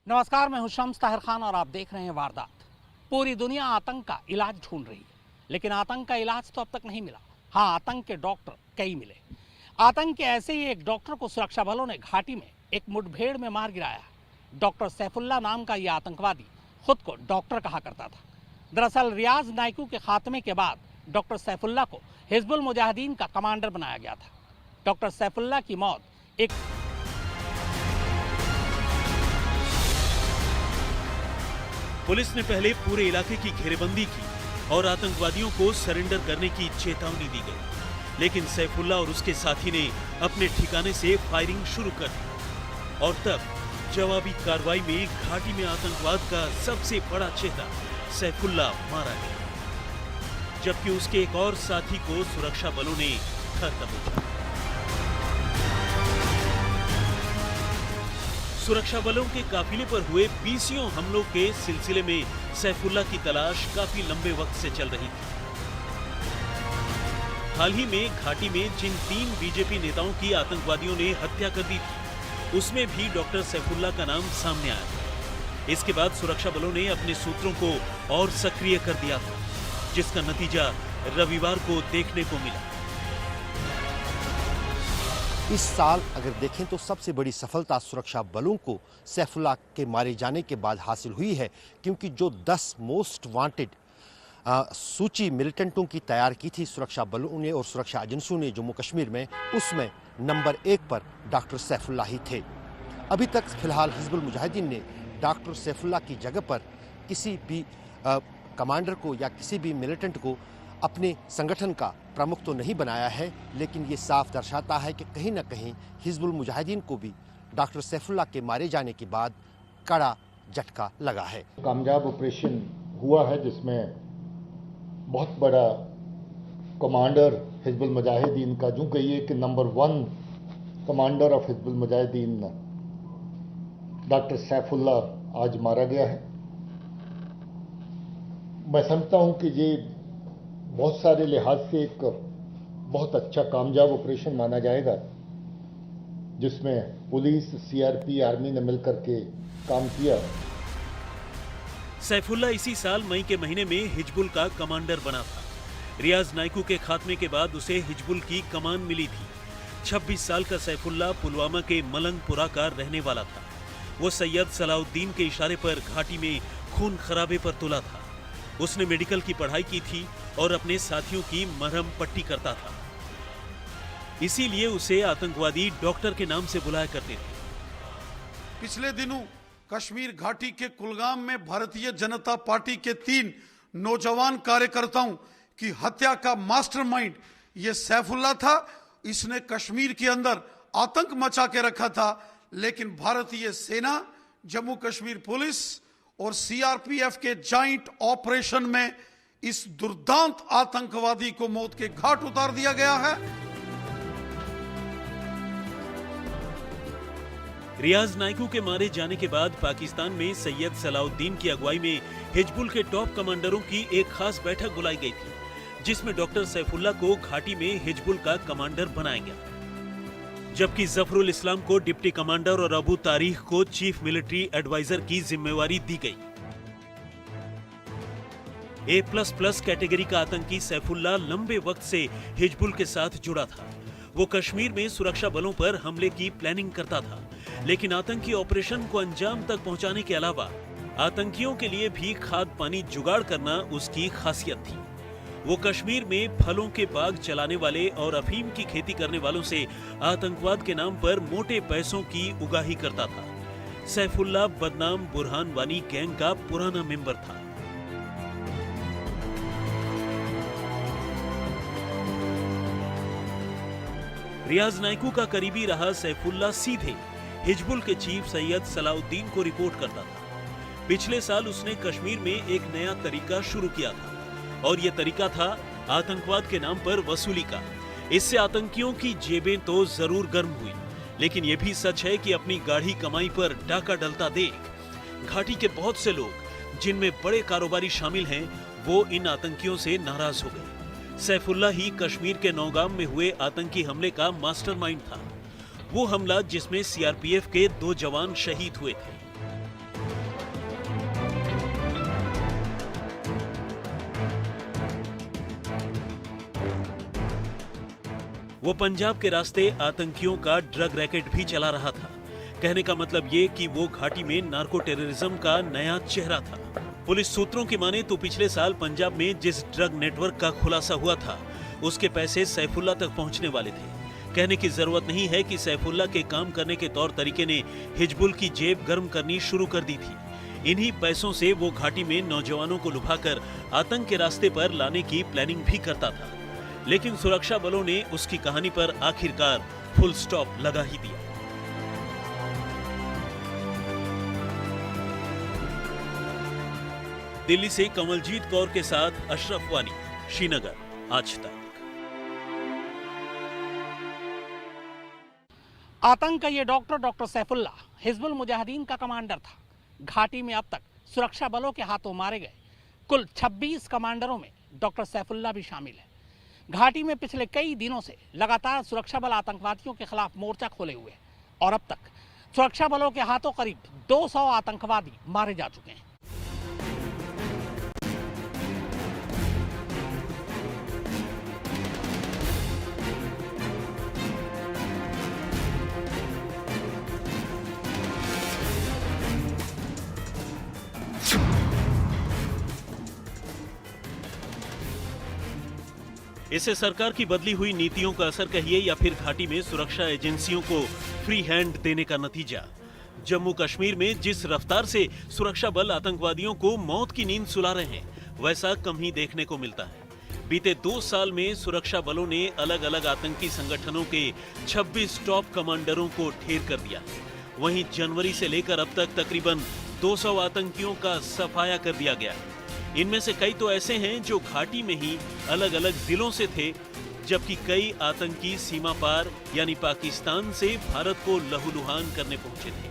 नमस्कार, मैं हूं शम्स ताहिर खान और आप देख रहे हैं वारदात। पूरी दुनिया आतंक का इलाज ढूंढ रही है, लेकिन आतंक का इलाज तो अब तक नहीं मिला। हाँ, आतंक के डॉक्टर कई मिले। आतंक के ऐसे ही एक डॉक्टर को सुरक्षा बलों ने घाटी में एक मुठभेड़ में मार गिराया। डॉक्टर सैफुल्लाह नाम का यह आतंकवादी खुद को डॉक्टर कहा करता था। दरअसल रियाज नाइकू के खात्मे के बाद डॉक्टर सैफुल्लाह को हिजबुल मुजाहिदीन का कमांडर बनाया गया था। डॉक्टर सैफुल्लाह की मौत एक पुलिस ने पहले पूरे इलाके की घेरेबंदी की और आतंकवादियों को सरेंडर करने की चेतावनी दी गई, लेकिन सैफुल्लाह और उसके साथी ने अपने ठिकाने से फायरिंग शुरू कर दी और तब जवाबी कार्रवाई में घाटी में आतंकवाद का सबसे बड़ा चेहरा सैफुल्लाह मारा गया, जबकि उसके एक और साथी को सुरक्षा बलों ने खत्म किया। सुरक्षा बलों के काफिले पर हुए 20 हमलों के सिलसिले में सैफुल्लाह की तलाश काफी लंबे वक्त से चल रही थी। हाल ही में घाटी में जिन 3 बीजेपी नेताओं की आतंकवादियों ने हत्या कर दी थी, उसमें भी डॉक्टर सैफुल्लाह का नाम सामने आया। इसके बाद सुरक्षा बलों ने अपने सूत्रों को और सक्रिय कर दिया था, जिसका नतीजा रविवार को देखने को मिला। इस साल अगर देखें तो सबसे बड़ी सफलता सुरक्षा बलों को सैफुल्लाह के मारे जाने के बाद हासिल हुई है, क्योंकि जो 10 मोस्ट वांटेड सूची मिलिटेंटों की तैयार की थी सुरक्षा बलों ने और सुरक्षा एजेंसियों ने जम्मू कश्मीर में, उसमें नंबर 1 पर डॉक्टर सैफुल्लाह ही थे। अभी तक फिलहाल हिजबुल मुजाहिदीन ने डॉक्टर सैफुल्लाह की जगह पर किसी भी कमांडर को या किसी भी मिलिटेंट को अपने संगठन का प्रमुख तो नहीं बनाया है, लेकिन ये साफ दर्शाता है कि कहीं ना कहीं हिजबुल मुजाहिदीन को भी डॉक्टर सैफुल्लाह के मारे जाने के बाद कड़ा झटका लगा है। कामयाब ऑपरेशन हुआ है जिसमें बहुत बड़ा कमांडर हिजबुल मुजाहिदीन का, जो कहिए कि number 1 commander of Hizbul Mujahideen doctor Saifullah आज मारा गया है। मैं समझता हूं कि ये बहुत सारे लिहाज से एक बहुत अच्छा कामयाब ऑपरेशन माना जाएगा, जिसमें पुलिस, सीआरपी, आर्मी ने मिलकर के काम किया। सैफुल्लाह इसी साल मई के महीने में हिजबुल का कमांडर बना था। रियाज नाइकू के खात्मे के बाद उसे हिजबुल की कमान मिली थी। 26 साल का सैफुल्लाह पुलवामा के मलंगपुरा का रहने वाला था। वो सैयद सलाउद्दीन के इशारे पर घाटी में खून खराबे पर तुला था। उसने मेडिकल की पढ़ाई की थी और अपने साथियों की मरहम पट्टी करता था, इसीलिए उसे आतंकवादी डॉक्टर के नाम से बुलाया करते थे। पिछले दिनों कश्मीर घाटी के कुलगाम में भारतीय जनता पार्टी के 3 नौजवान कार्यकर्ताओं की हत्या का मास्टरमाइंड ये सैफुल्लाह था। इसने कश्मीर के अंदर आतंक मचा के रखा था, लेकिन भारतीय सेना, जम्मू कश्मीर पुलिस और सीआरपीएफ के जॉइंट ऑपरेशन में इस दुर्दांत आतंकवादी को मौत के घाट उतार दिया गया है। रियाज नाइकू के मारे जाने के बाद पाकिस्तान में सैयद सलाउद्दीन की अगुवाई में हिजबुल के टॉप कमांडरों की एक खास बैठक बुलाई गई थी, जिसमें डॉक्टर सैफुल्लाह को घाटी में हिजबुल का कमांडर बनाया गया, जबकि जफरुल इस्लाम को डिप्टी कमांडर और अबू तारीख को चीफ मिलिट्री एडवाइजर की जिम्मेवारी दी गई। A++ कैटेगरी का आतंकी सैफुल्लाह लंबे वक्त से हिजबुल के साथ जुड़ा था। वो कश्मीर में सुरक्षा बलों पर हमले की प्लानिंग करता था, लेकिन आतंकी ऑपरेशन को अंजाम तक पहुंचाने के अलावा आतंकियों के लिए भी खाद पानी जुगाड़ करना उसकी खासियत थी। वो कश्मीर में फलों के बाग चलाने वाले और अफीम की खेती करने वालों से आतंकवाद के नाम पर मोटे पैसों की उगाही करता था। सैफुल्लाह बदनाम बुरहान वानी गैंग का पुराना मेंबर था। रियाज नाइकू का करीबी रहा सैफुल्लाह सीधे हिजबुल के चीफ सैयद सलाउद्दीन को रिपोर्ट करता था। पिछले साल उसने कश्मीर में एक नया तरीका शुरू किया था, और यह तरीका था आतंकवाद के नाम पर वसूली का। इससे आतंकियों की जेबें तो जरूर गर्म हुई, लेकिन यह भी सच है कि अपनी गाढ़ी कमाई पर डाका डलता देख घाटी के बहुत से लोग, जिनमें बड़े कारोबारी शामिल हैं, वो इन आतंकियों से नाराज हो गए। सैफुल्लाह ही कश्मीर के नौगाम में हुए आतंकी हमले का मास्टरमाइंड था। वो हमला जिसमें सीआरपीएफ के 2 जवान शहीद हुए थे। वो पंजाब के रास्ते आतंकियों का ड्रग रैकेट भी चला रहा था। कहने का मतलब ये कि वो घाटी में नार्को टेररिज्म का नया चेहरा था। पुलिस सूत्रों की माने तो पिछले साल पंजाब में जिस ड्रग नेटवर्क का खुलासा हुआ था, उसके पैसे सैफुल्ला तक पहुंचने वाले थे। कहने की जरूरत नहीं है कि सैफुल्ला के काम करने के तौर तरीके ने हिजबुल की जेब गर्म करनी शुरू कर दी थी। इन्हीं पैसों से वो घाटी में नौजवानों को लुभाकर आतंक के रास्ते पर लाने की प्लानिंग भी करता था। लेकिन सुरक्षा बलों ने उसकी कहानी पर आखिरकार फुल स्टॉप लगा ही दिया। दिल्ली से कमलजीत कौर के साथ अशरफ वानी, श्रीनगर, आज तक। आतंक का ये डॉक्टर सैफुल्ला हिजबुल मुजाहिदीन का कमांडर था। घाटी में अब तक सुरक्षा बलों के हाथों मारे गए कुल 26 कमांडरों में डॉक्टर सैफुल्ला भी शामिल है। घाटी में पिछले कई दिनों से लगातार सुरक्षा बल आतंकवादियों के खिलाफ मोर्चा खोले हुए हैं और अब तक सुरक्षा बलों के हाथों करीब 200 आतंकवादी मारे जा चुके हैं। इसे सरकार की बदली हुई नीतियों का असर कहिए या फिर घाटी में सुरक्षा एजेंसियों को फ्री हैंड देने का नतीजा। जम्मू कश्मीर में जिस रफ्तार से सुरक्षा बल आतंकवादियों को मौत की नींद सुला रहे हैं, वैसा कम ही देखने को मिलता है। बीते 2 साल में सुरक्षा बलों ने अलग अलग आतंकी संगठनों के 26 टॉप कमांडरों को ढेर कर दिया। वहीं जनवरी से लेकर अब तक तकरीबन 200 आतंकियों का सफाया कर दिया गया। इनमें से कई तो ऐसे हैं जो घाटी में ही अलग अलग जिलों से थे, जबकि कई आतंकी सीमा पार यानी पाकिस्तान से भारत को लहूलुहान करने पहुंचे थे।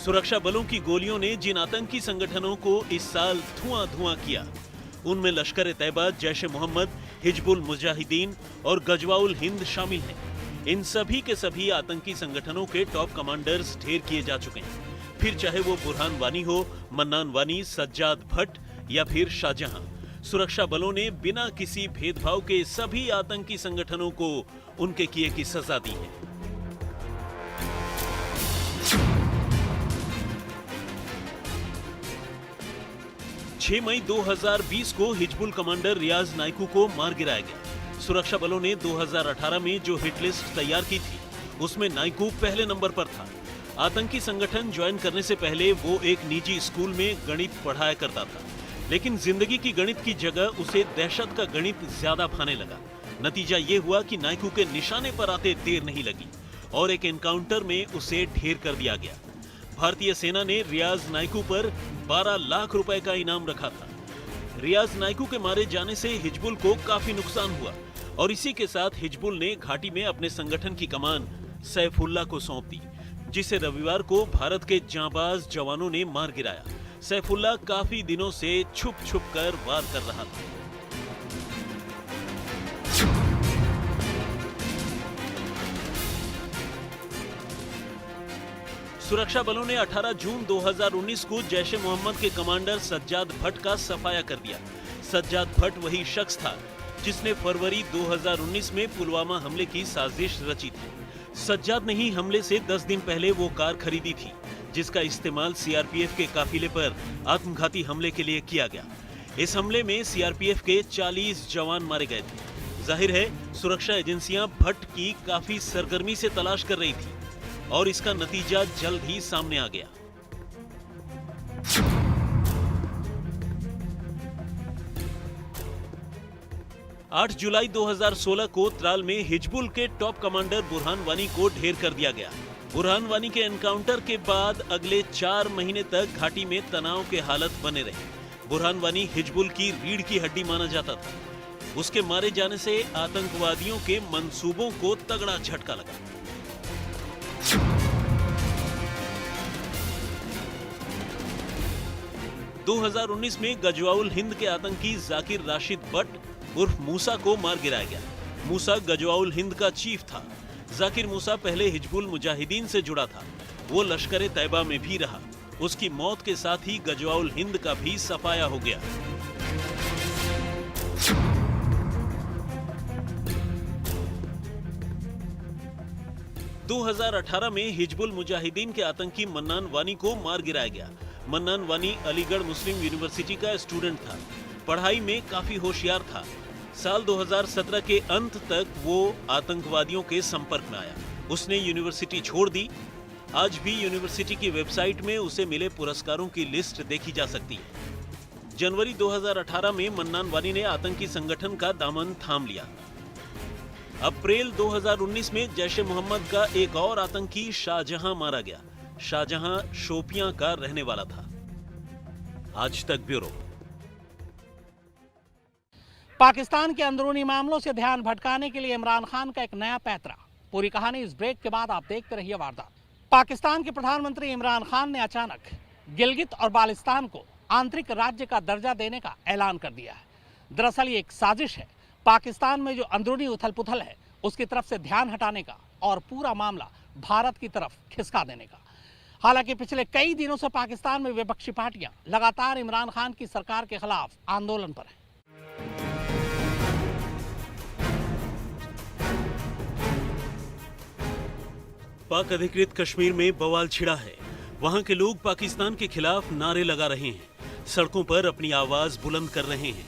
सुरक्षा बलों की गोलियों ने जिन आतंकी संगठनों को इस साल धुआं किया, उनमें लश्कर ए तैयबा, जैश ए मोहम्मद, हिजबुल मुजाहिदीन और गजवाउल हिंद शामिल हैं। इन सभी के सभी आतंकी संगठनों के टॉप कमांडर्स ढेर किए जा चुके हैं। फिर चाहे वो बुरहान वानी हो, मन्नान वानी, सज्जाद भट्ट या फिर शाहजहां, सुरक्षा बलों ने बिना किसी भेदभाव के सभी आतंकी संगठनों को उनके किए की सजा दी है। छह मई 2020 को हिजबुल कमांडर रियाज नाइकू को मार गिराया गया। सुरक्षा बलों ने 2018 में जो हिट लिस्ट तैयार की थी, उसमें नाइकू पहले नंबर पर था। आतंकी संगठन ज्वाइन करने से पहले वो एक निजी स्कूल में गणित पढ़ाया करता था, लेकिन जिंदगी की गणित की जगह उसे दहशत का गणित ज्यादा भाने लगा। नतीजा ये हुआ कि नाइकू के निशाने पर आते देर नहीं लगी और एक एनकाउंटर में उसे ढेर कर दिया गया। भारतीय सेना ने रियाज नाइकू पर 12 लाख रुपए का इनाम रखा था। रियाज नाइकू के मारे जाने से हिजबुल को काफी नुकसान हुआ और इसी के साथ हिजबुल ने घाटी में अपने संगठन की कमान सैफुल्ला को सौंप दी, जिसे रविवार को भारत के जांबाज जवानों ने मार गिराया। सैफुल्ला काफी दिनों से छुप कर वार कर रहा था। सुरक्षा बलों ने 18 जून 2019 को जैश ए मोहम्मद के कमांडर सज्जाद भट्ट का सफाया कर दिया। सज्जाद भट्ट वही शख्स था जिसने फरवरी 2019 में पुलवामा हमले की साजिश रची थी। सज्जाद ने ही हमले से 10 दिन पहले वो कार खरीदी थी, जिसका इस्तेमाल सीआरपीएफ के काफिले पर आत्मघाती हमले के लिए किया गया। इस हमले में सीआरपीएफ के 40 जवान मारे गए थे। जाहिर है, सुरक्षा एजेंसियां भट्ट की काफी सरगर्मी से तलाश कर रही थी और इसका नतीजा जल्द ही सामने आ गया। आठ जुलाई 2016 को त्राल में हिजबुल के टॉप कमांडर बुरहान वानी को ढेर कर दिया गया। बुरहान वानी के एनकाउंटर के बाद अगले 4 महीने तक घाटी में तनाव के हालत बने रहे। बुरहान वानी हिजबुल की रीढ़ की हड्डी माना जाता था। उसके मारे जाने से आतंकवादियों के मंसूबों को तगड़ा झटका लगा। – 2019 में गजवाउल हिंद के आतंकी जाकिर राशिद बट उर्फ मूसा को मार गिराया गया। मूसा गजवाउल हिंद का चीफ था। जाकिर मूसा पहले हिजबुल मुजाहिदीन से जुड़ा था। वो लश्कर ए तैयबा में भी रहा। उसकी मौत के साथ ही गजवाउल हिंद का भी सफाया हो गया। 2018 में हिजबुल मुजाहिदीन के आतंकी मन्नान वानी को मार गिराया गया। मन्नान वानी अलीगढ़ मुस्लिम यूनिवर्सिटी का स्टूडेंट था। पढ़ाई में काफी होशियार था। साल 2017 के अंत तक वो आतंकवादियों के संपर्क में आया। उसने यूनिवर्सिटी छोड़ दी। आज भी यूनिवर्सिटी की वेबसाइट में उसे मिले पुरस्कारों की लिस्ट देखी जा सकती है। जनवरी 2018 में मन्नान वानी ने आतंकी संगठन का दामन थाम लिया। अप्रैल 2019 में जैश ए मोहम्मद का एक और आतंकी शाहजहां मारा गया। शाहजहां शोपियां का रहने वाला था। आज तक ब्यूरो। पाकिस्तान के अंदरूनी मामलों से ध्यान भटकाने के लिए इमरान खान का एक नया पैंतरा। पूरी कहानी इस ब्रेक के बाद आप देखते रहिए वारदात। पाकिस्तान के प्रधानमंत्री इमरान खान ने अचानक गिलगित और बाल्टिस्तान को आंतरिक राज्य का दर्जा देने का ऐलान कर दिया है। दरअसल ये एक साजिश है पाकिस्तान में जो अंदरूनी उथल पुथल है उसकी तरफ से ध्यान हटाने का और पूरा मामला भारत की तरफ खिसका देने का। हालांकि पिछले कई दिनों से पाकिस्तान में विपक्षी पार्टियां लगातार इमरान खान की सरकार के खिलाफ आंदोलन पर हैं। पाक अधिकृत कश्मीर में बवाल छिड़ा है। वहां के लोग पाकिस्तान के खिलाफ नारे लगा रहे हैं, सड़कों पर अपनी आवाज बुलंद कर रहे हैं।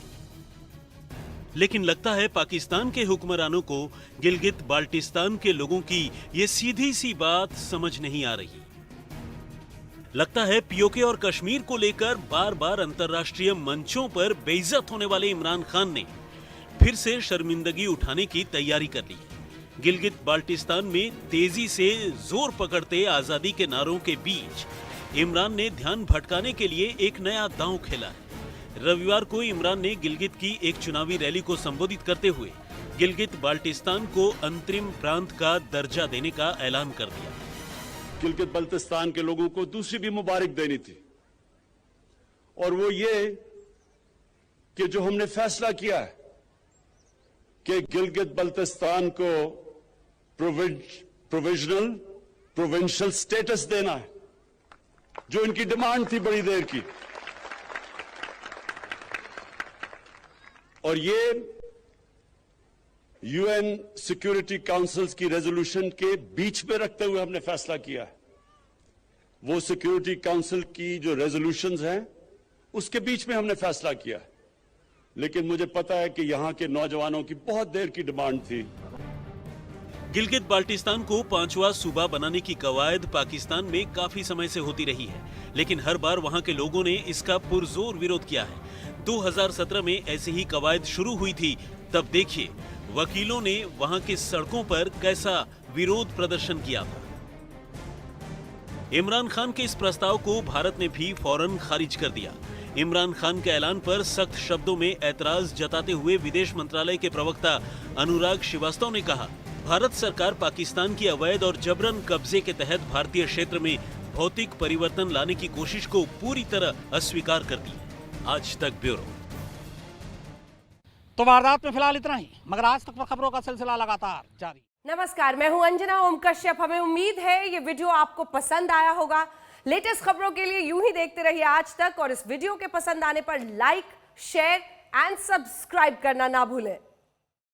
लेकिन लगता है पाकिस्तान के हुक्मरानों को गिलगित बाल्टिस्तान के लोगों की ये सीधी सी बात समझ नहीं आ रही। लगता है पीओके और कश्मीर को लेकर बार बार अंतर्राष्ट्रीय मंचों पर बेइज्जत होने वाले इमरान खान ने फिर से शर्मिंदगी उठाने की तैयारी कर ली। गिलगित बाल्टिस्तान में तेजी से जोर पकड़ते आजादी के नारों के बीच इमरान ने ध्यान भटकाने के लिए एक नया दांव खेला है। रविवार को इमरान ने गिलगित की एक चुनावी रैली को संबोधित करते हुए गिलगित बाल्टिस्तान को अंतरिम प्रांत का दर्जा देने का ऐलान कर दिया। गिलगित बाल्टिस्तान के लोगों को दूसरी भी मुबारक देनी थी, और वो ये कि जो हमने फैसला किया है कि गिलगित बाल्टिस्तान को प्रोविजनल प्रोविंशियल स्टेटस देना है, जो इनकी डिमांड थी बड़ी देर की। और ये यूएन सिक्योरिटी काउंसिल्स की रेजोल्यूशन के बीच में रखते हुए हमने फैसला किया है। वो सिक्योरिटी काउंसिल की जो रेजोल्यूशंस हैं उसके बीच में हमने फैसला किया है। लेकिन मुझे पता है कि यहां के नौजवानों की बहुत देर की डिमांड थी। गिलगित बाल्टिस्तान को 5वां सूबा बनाने की कवायद पाकिस्तान में काफी समय से होती रही है, लेकिन हर बार वहां के लोगों ने इसका पुरजोर विरोध किया है। 2017 में ऐसी ही कवायद शुरू हुई थी। तब देखिए वकीलों ने वहां की सड़कों पर कैसा विरोध प्रदर्शन किया था। इमरान खान के इस प्रस्ताव को भारत ने भी फौरन खारिज कर दिया। इमरान खान के ऐलान पर सख्त शब्दों में ऐतराज जताते हुए विदेश मंत्रालय के प्रवक्ता अनुराग श्रीवास्तव ने कहा, भारत सरकार पाकिस्तान की अवैध और जबरन कब्जे के तहत भारतीय क्षेत्र में भौतिक परिवर्तन लाने की कोशिश को पूरी तरह अस्वीकार करती है। आज तक ब्यूरो। तो वारदात में फिलहाल इतना ही, मगर आज तक खबरों का सिलसिला लगातार जारी। नमस्कार, मैं हूं अंजना ओम कश्यप। हमें उम्मीद है ये वीडियो आपको पसंद आया होगा। लेटेस्ट खबरों के लिए यूं ही देखते रहिए आज तक, और इस वीडियो के पसंद आने पर लाइक, शेयर एंड सब्सक्राइब करना ना भूलें।